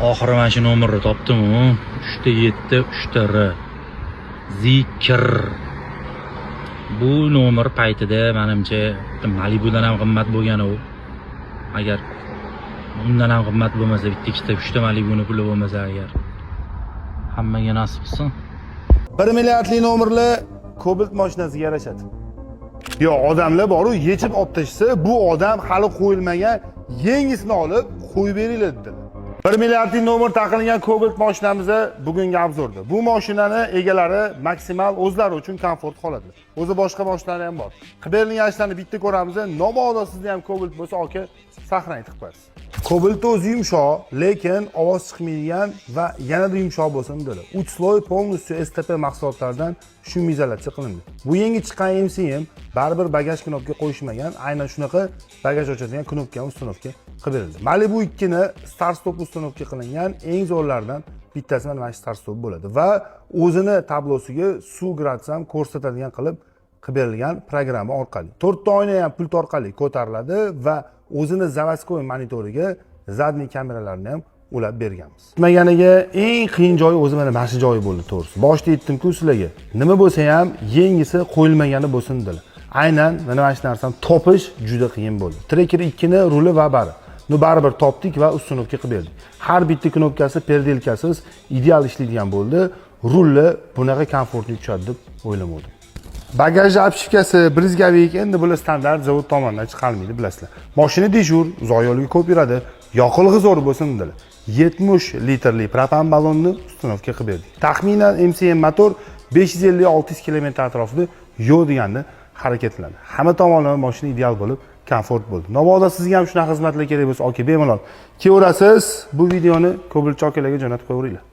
Oxiri mana shu nomerni topdim-ku. 3-7 3R. Zikr. Bu nomer paytida menimcha Malibudan ham qimmat bo'lgan u. Agar undan ham qimmat bo'lmasa, bitta ikkita 3ta Malibuni puli bo'lmasa agar. Hammaga nasib qilsin. 1 milliardli nomerli Cobalt mashinasiga yarashadi. Yo, odamlar bor-ku, yechib olib tashsa, bu odam hali qo'yilmagan yangisini olib qo'yib beringlar dedilar. 1 milliardli nomer taqilgan Cobalt mashinamiz bugungi obzorda. Bu mashinani egalari maksimal o'zlari uchun komfort qoladilar. O'zi boshqa mashinalar ham bor. Qilib berilgan ishlarni bitta ko'ramiz. Nomodo sizda ham Cobalt bo'lsa, aka saqlanib qo'yasiz. Cobalt o'zi yumshoq, lekin ovoz chiqmaydigan va yanada yumshoq bo'lsin dedi. 3 sloy полностью STP mahsulotlaridan shumizatsiya qilindi. Bu yangi chiqqan MCM baribir bagaj knopka qo'yishmagan, aynan shunaqa bagaj ochadigan knopka uстановка qilib berildi. Malibu 2 ni start stop uстановка qilingan eng zo'rlardan bittasi mana shu start stop bo'ladi va o'zini tablosiga suv gradusini ham ko'rsatadigan qilib berilgan programma orqali 4 ta oyna ham pult orqali ko'tariladi va o'zini заводской monitoriga zadniy kameralarni ham ulab berganmiz. Kutilmaganiga eng qiyin joyi o'zi mana shu joyi bo'ldi to'g'risi. Boshda aytdim-ku sizlarga, nima bo'lsa ham yengisi qo'yilmagani bo'lsin dedilar. Aynan mana shu narsani topish juda qiyin bo'ldi. Tracker 2 ni ruli va bari. Baribir topdik va ustunovka qilib berdik. Har bitta knopkasi perdelkasiz ideal ishlaydigan bo'ldi. Rulli bunaqa komfortli tushadi deb o'ylamadim. Bagaj obshivkasi brizgavik endi bular standart zavod tomonidan chiqarilmaydi, bilasizlar. Mashina dejur, uzoq yo'lga ko'p yuradi, yoqilg'i zo'r bo'lsin dedilar. 70 litrli propan ballonni ustunovka qilib berdik. Taxminan MCM motor 550-600 km atrofida yo'l deganni harakatlanadi. Hamma tomonlama mashina ideal bo'lib, komfort bo'ldi. Nomoda sizga ham shunaqa xizmatlar kerak bo'lsa, aka bemalol kelaverasiz. Bu videoni Cobalt akalarga jo'natib qo'yaveringlar.